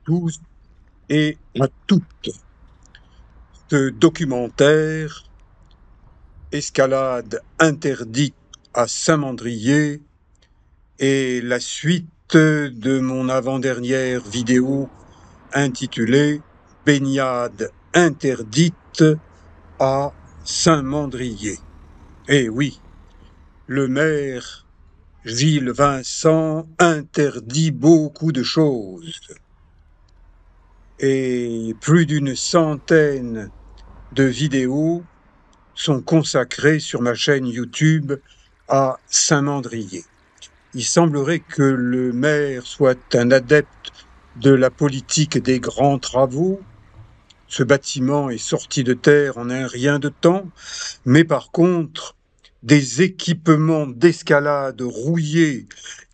tous et à toutes. Ce documentaire, Escalade interdite à Saint-Mandrier, est la suite de mon avant-dernière vidéo intitulée Baignade interdite à Saint-Mandrier. Eh oui, le maire Gilles Vincent interdit beaucoup de choses. Et plus d'une centaine de vidéos sont consacrées sur ma chaîne YouTube à Saint-Mandrier. Il semblerait que le maire soit un adepte de la politique des grands travaux. Ce bâtiment est sorti de terre en un rien de temps, mais par contre, des équipements d'escalade rouillés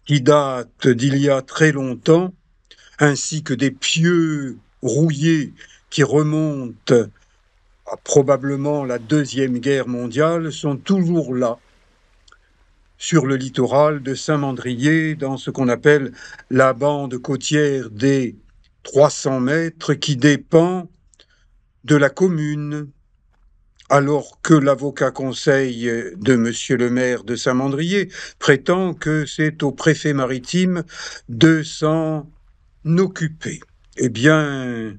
qui datent d'il y a très longtemps, ainsi que des pieux rouillés qui remontent à probablement la Deuxième Guerre mondiale, sont toujours là, sur le littoral de Saint-Mandrier, dans ce qu'on appelle la bande côtière des 300 mètres qui dépend de la commune, alors que l'avocat conseil de monsieur le maire de Saint-Mandrier prétend que c'est au préfet maritime de s'en occuper. Eh bien,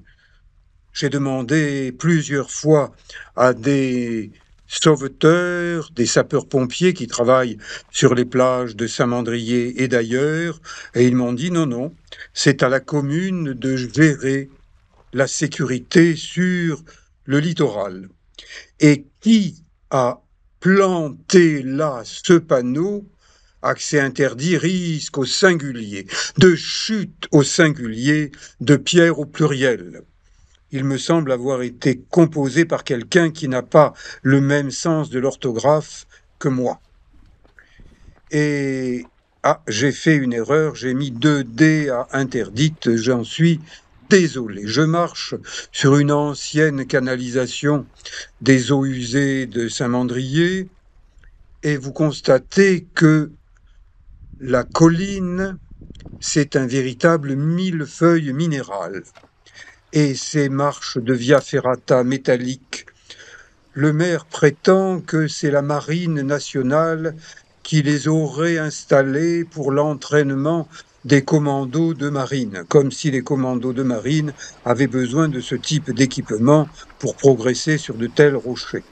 j'ai demandé plusieurs fois à des sauveteurs, des sapeurs-pompiers qui travaillent sur les plages de Saint-Mandrier et d'ailleurs, et ils m'ont dit non, non, c'est à la commune de gérer la sécurité sur le littoral. Et qui a planté là ce panneau? Accès interdit, risque au singulier, de chute au singulier, de pierre au pluriel. Il me semble avoir été composé par quelqu'un qui n'a pas le même sens de l'orthographe que moi. Et j'ai fait une erreur, j'ai mis 2D à interdite, j'en suis désolé. Je marche sur une ancienne canalisation des eaux usées de Saint-Mandrier et vous constatez que la colline, c'est un véritable millefeuille minéral. Et ces marches de via ferrata métallique, le maire prétend que c'est la marine nationale qui les aurait installées pour l'entraînement des commandos de marine, comme si les commandos de marine avaient besoin de ce type d'équipement pour progresser sur de tels rochers.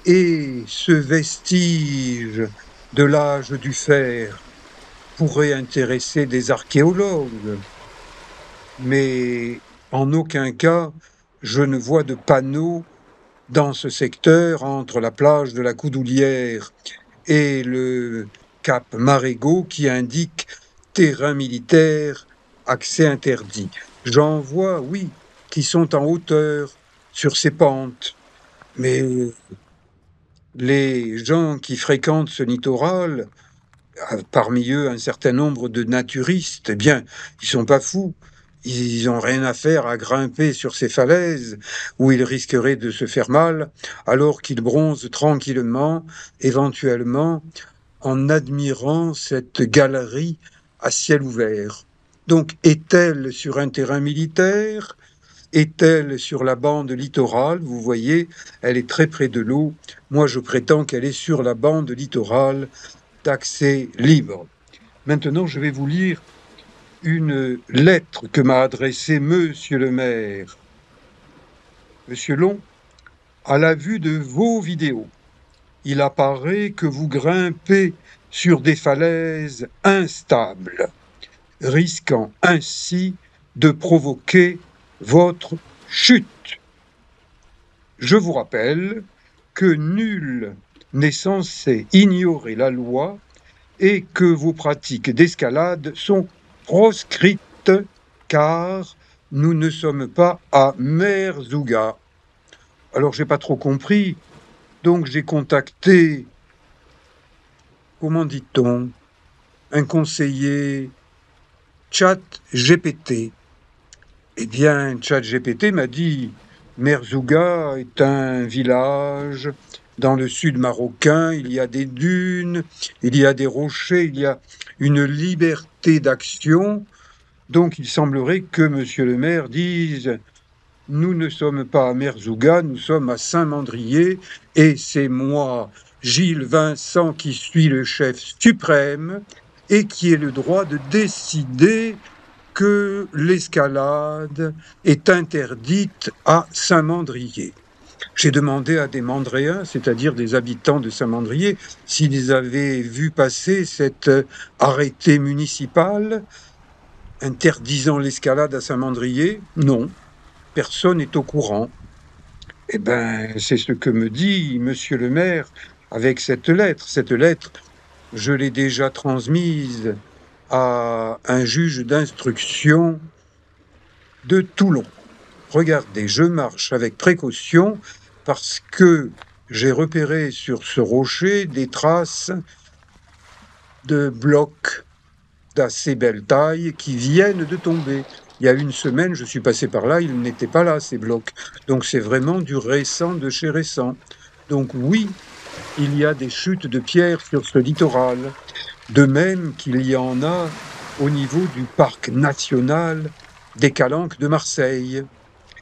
Et ce vestige de l'âge du fer pourrait intéresser des archéologues, mais en aucun cas je ne vois de panneaux dans ce secteur entre la plage de la Coudoulière et le cap Marégot qui indique terrain militaire, accès interdit. J'en vois, oui, qui sont en hauteur sur ces pentes, mais les gens qui fréquentent ce littoral, parmi eux un certain nombre de naturistes, eh bien, ils sont pas fous. Ils n'ont rien à faire à grimper sur ces falaises où ils risqueraient de se faire mal, alors qu'ils bronzent tranquillement, éventuellement, en admirant cette galerie à ciel ouvert. Donc, est-elle sur un terrain militaire? Est-elle sur la bande littorale? Vous voyez, elle est très près de l'eau. Moi, je prétends qu'elle est sur la bande littorale d'accès libre. Maintenant, je vais vous lire une lettre que m'a adressée monsieur le maire. Monsieur Long, à la vue de vos vidéos, il apparaît que vous grimpez sur des falaises instables, risquant ainsi de provoquer votre chute. Je vous rappelle que nul n'est censé ignorer la loi et que vos pratiques d'escalade sont proscrites car nous ne sommes pas à Merzouga. Alors j'ai pas trop compris, donc j'ai contacté, comment dit-on, un conseiller ChatGPT. Eh bien, ChatGPT m'a dit Merzouga est un village dans le sud marocain, il y a des dunes, il y a des rochers, il y a une liberté d'action Donc il semblerait que monsieur le maire dise: nous ne sommes pas à Merzouga, nous sommes à Saint-Mandrier, et c'est moi, Gilles Vincent, qui suis le chef suprême et qui ai le droit de décider que l'escalade est interdite à Saint-Mandrier. J'ai demandé à des Mandréens, c'est-à-dire des habitants de Saint-Mandrier, s'ils avaient vu passer cet arrêté municipal interdisant l'escalade à Saint-Mandrier. Non, personne n'est au courant. Eh bien, c'est ce que me dit monsieur le maire avec cette lettre. Cette lettre, je l'ai déjà transmise à un juge d'instruction de Toulon. Regardez, je marche avec précaution parce que j'ai repéré sur ce rocher des traces de blocs d'assez belle taille qui viennent de tomber. Il y a une semaine, je suis passé par là, ils n'étaient pas là, ces blocs. Donc c'est vraiment du récent de chez récent. Donc oui, il y a des chutes de pierres sur ce littoral, de même qu'il y en a au niveau du parc national des Calanques de Marseille.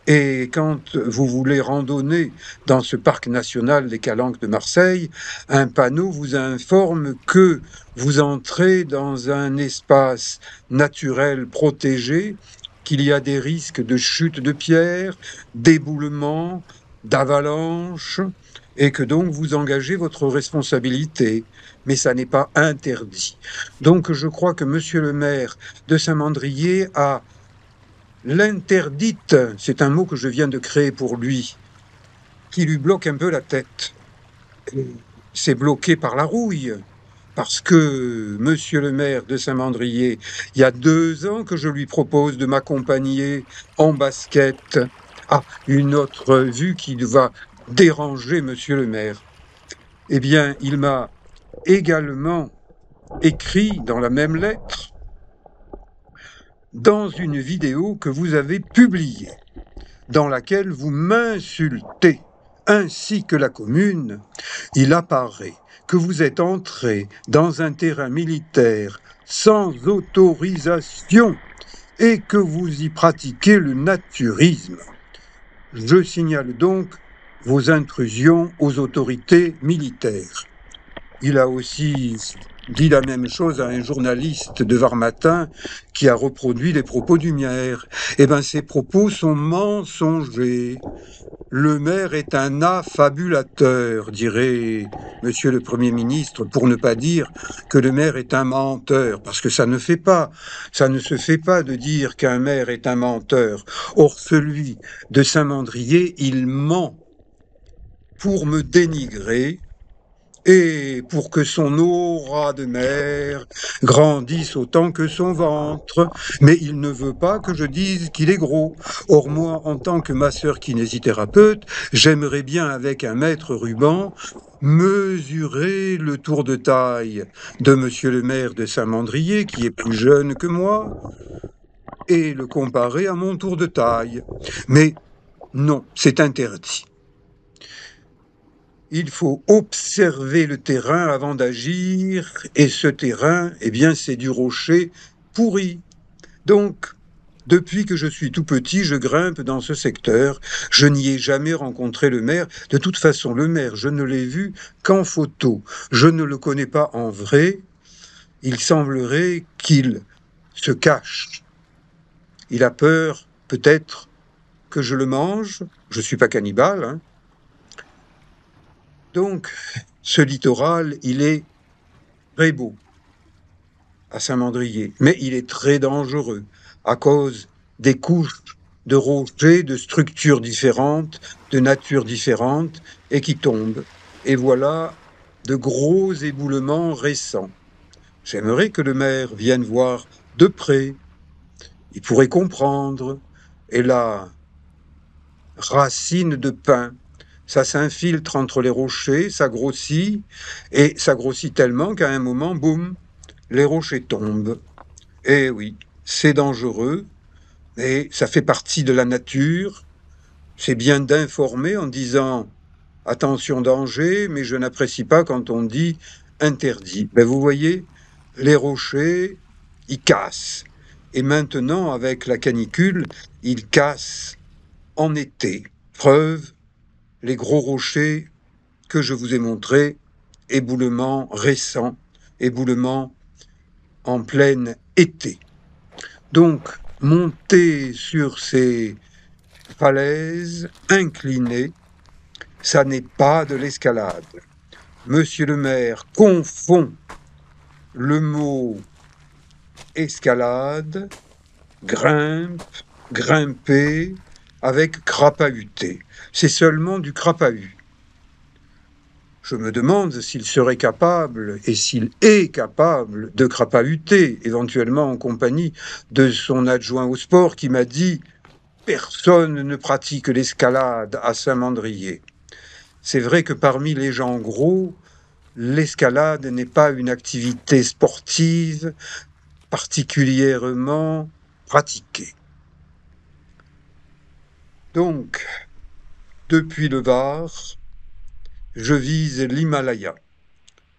Et quand vous voulez randonner dans ce parc national des Calanques de Marseille, un panneau vous informe que vous entrez dans un espace naturel protégé, qu'il y a des risques de chute de pierres, d'éboulement, d'avalanche, et que donc vous engagez votre responsabilité. Mais ça n'est pas interdit. Donc je crois que monsieur le maire de Saint-Mandrier a l'interdite, c'est un mot que je viens de créer pour lui, qui lui bloque un peu la tête. C'est bloqué par la rouille, parce que monsieur le maire de Saint-Mandrier, il y a 2 ans que je lui propose de m'accompagner en basket. Ah, une autre vue qui va déranger monsieur le maire. Eh bien, il m'a également écrit dans la même lettre, dans une vidéo que vous avez publiée, dans laquelle vous m'insultez, ainsi que la commune, il apparaît que vous êtes entré dans un terrain militaire sans autorisation et que vous y pratiquez le naturisme. Je signale donc vos intrusions aux autorités militaires. Il a aussi dit la même chose à un journaliste de Var Matin qui a reproduit les propos du maire. Eh bien, ces propos sont mensongers. Le maire est un affabulateur, dirait monsieur le Premier ministre, pour ne pas dire que le maire est un menteur, parce que ça ne se fait pas de dire qu'un maire est un menteur. Or, celui de Saint-Mandrier, il ment pour me dénigrer, et pour que son aura de mère grandisse autant que son ventre. Mais il ne veut pas que je dise qu'il est gros. Or moi, en tant que masseur kinésithérapeute, j'aimerais bien, avec un mètre ruban, mesurer le tour de taille de monsieur le maire de Saint-Mandrier, qui est plus jeune que moi, et le comparer à mon tour de taille. Mais non, c'est interdit. Il faut observer le terrain avant d'agir, et ce terrain, eh bien, c'est du rocher pourri. Donc, depuis que je suis tout petit, je grimpe dans ce secteur. Je n'y ai jamais rencontré le maire. De toute façon, le maire, je ne l'ai vu qu'en photo. Je ne le connais pas en vrai. Il semblerait qu'il se cache. Il a peur, peut-être, que je le mange. Je ne suis pas cannibale, hein. Donc, ce littoral, il est très beau à Saint-Mandrier, mais il est très dangereux à cause des couches de rochers, de structures différentes, de natures différentes, et qui tombent. Et voilà de gros éboulements récents. J'aimerais que le maire vienne voir de près. Il pourrait comprendre. Et la racine de pin, ça s'infiltre entre les rochers, ça grossit, et ça grossit tellement qu'à un moment, boum, les rochers tombent. Et oui, c'est dangereux, et ça fait partie de la nature. C'est bien d'informer en disant « attention danger », mais je n'apprécie pas quand on dit « interdit ». Ben, vous voyez, les rochers, ils cassent. Et maintenant, avec la canicule, il casse en été. Preuve, les gros rochers que je vous ai montrés, éboulement récent, éboulement en plein été. Donc, monter sur ces falaises inclinées, ça n'est pas de l'escalade. Monsieur le maire confond le mot escalade, grimpe, grimper, avec crapahuter. C'est seulement du crapahut. Je me demande s'il serait capable, et s'il est capable, de crapahuter, éventuellement en compagnie de son adjoint au sport qui m'a dit « Personne ne pratique l'escalade à Saint-Mandrier ». C'est vrai que parmi les gens gros, l'escalade n'est pas une activité sportive particulièrement pratiquée. Donc, depuis le Var, je vise l'Himalaya,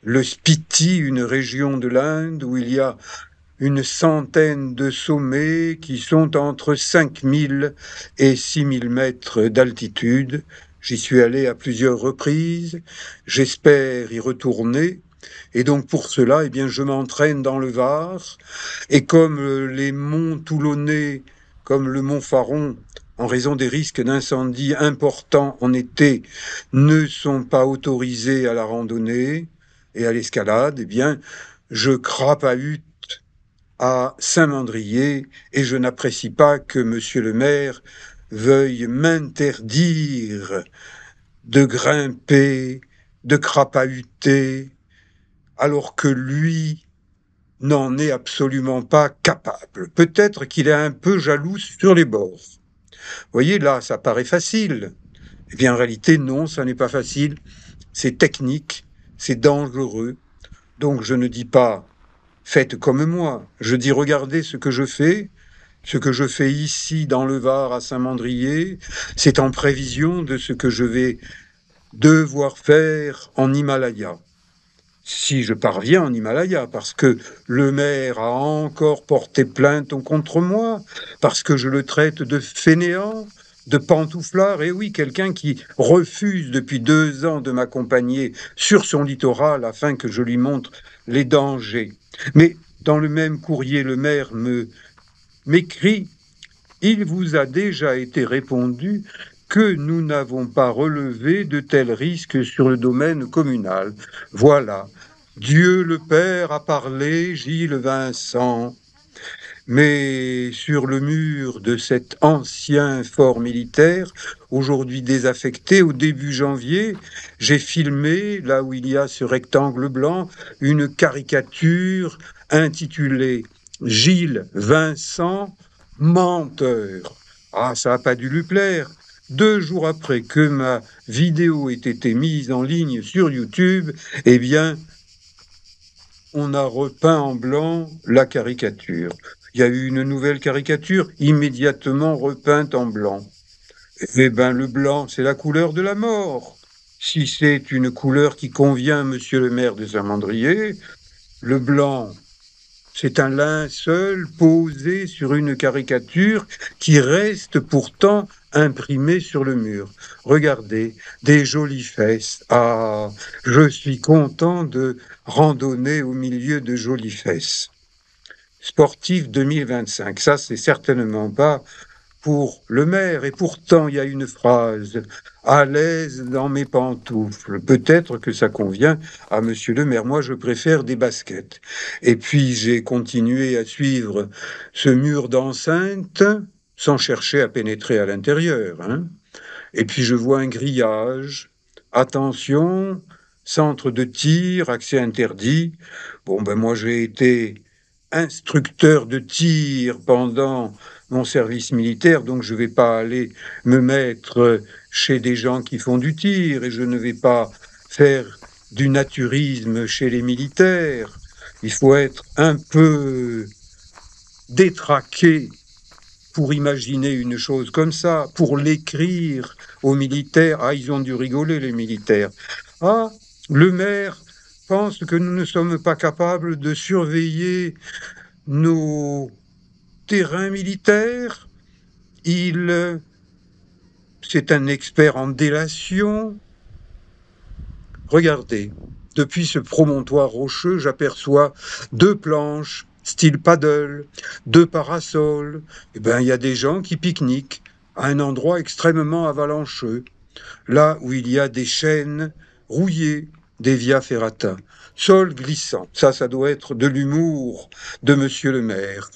le Spiti, une région de l'Inde où il y a une centaine de sommets qui sont entre 5000 et 6000 mètres d'altitude. J'y suis allé à plusieurs reprises, j'espère y retourner. Et donc pour cela, eh bien, je m'entraîne dans le Var. Et comme les monts toulonnais, comme le mont Faron, en raison des risques d'incendie importants en été, ne sont pas autorisés à la randonnée et à l'escalade, eh bien, je crapahute à Saint-Mandrier et je n'apprécie pas que monsieur le maire veuille m'interdire de grimper, de crapahuter, alors que lui n'en est absolument pas capable. Peut-être qu'il est un peu jaloux sur les bords. Vous voyez, là, ça paraît facile. Eh bien, en réalité, non, ça n'est pas facile. C'est technique, c'est dangereux. Donc, je ne dis pas faites comme moi. Je dis regardez ce que je fais. Ce que je fais ici dans le Var à Saint-Mandrier, c'est en prévision de ce que je vais devoir faire en Himalaya. Si je parviens en Himalaya, parce que le maire a encore porté plainte contre moi, parce que je le traite de fainéant, de pantouflard, et oui, quelqu'un qui refuse depuis 2 ans de m'accompagner sur son littoral afin que je lui montre les dangers. Mais dans le même courrier, le maire m'écrit « Il vous a déjà été répondu que nous n'avons pas relevé de tels risques sur le domaine communal. » Voilà. Dieu le Père a parlé, Gilles Vincent. Mais sur le mur de cet ancien fort militaire, aujourd'hui désaffecté, au début janvier, j'ai filmé, là où il y a ce rectangle blanc, une caricature intitulée Gilles Vincent, menteur. Ah, ça n'a pas dû lui plaire. 2 jours après que ma vidéo ait été mise en ligne sur YouTube, eh bien, on a repeint en blanc la caricature. Il y a eu une nouvelle caricature immédiatement repeinte en blanc. Eh bien, le blanc, c'est la couleur de la mort. Si c'est une couleur qui convient à monsieur le maire de Saint-Mandrier, le blanc, c'est un linceul posé sur une caricature qui reste pourtant imprimée sur le mur. Regardez, des jolies fesses. Ah, je suis content de randonner au milieu de jolies fesses. Sportif 2025, ça c'est certainement pas pour le maire. Et pourtant, il y a une phrase « à l'aise dans mes pantoufles ». Peut-être que ça convient à monsieur le maire. Moi, je préfère des baskets. Et puis, j'ai continué à suivre ce mur d'enceinte sans chercher à pénétrer à l'intérieur, hein. Et puis, je vois un grillage. Attention, centre de tir, accès interdit. Bon, ben moi, j'ai été instructeur de tir pendant mon service militaire, donc je ne vais pas aller me mettre chez des gens qui font du tir et je ne vais pas faire du naturisme chez les militaires. Il faut être un peu détraqué pour imaginer une chose comme ça, pour l'écrire aux militaires. Ah, ils ont dû rigoler, les militaires. Ah, le maire pense que nous ne sommes pas capables de surveiller nos terrain militaire. C'est un expert en délation. Regardez, depuis ce promontoire rocheux, j'aperçois 2 planches, style paddle, 2 parasols. Eh bien, il y a des gens qui pique-niquent à un endroit extrêmement avalancheux, là où il y a des chênes rouillés, des via ferrata, sol glissant. Ça doit être de l'humour de monsieur le maire.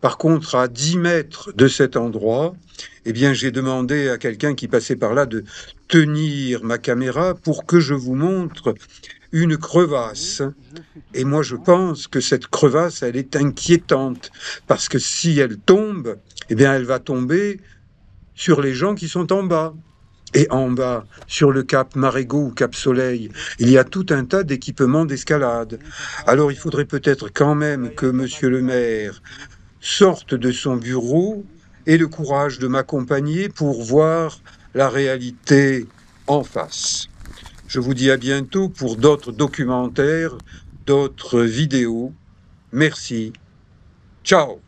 Par contre, à 10 mètres de cet endroit, eh bien, j'ai demandé à quelqu'un qui passait par là de tenir ma caméra pour que je vous montre une crevasse. Et moi, je pense que cette crevasse, elle est inquiétante, parce que si elle tombe, eh bien, elle va tomber sur les gens qui sont en bas. Et en bas, sur le cap Marégo ou cap Soleil, il y a tout un tas d'équipements d'escalade. Alors, il faudrait peut-être quand même que monsieur le maire sorte de son bureau et le courage de m'accompagner pour voir la réalité en face. Je vous dis à bientôt pour d'autres documentaires, d'autres vidéos. Merci. Ciao.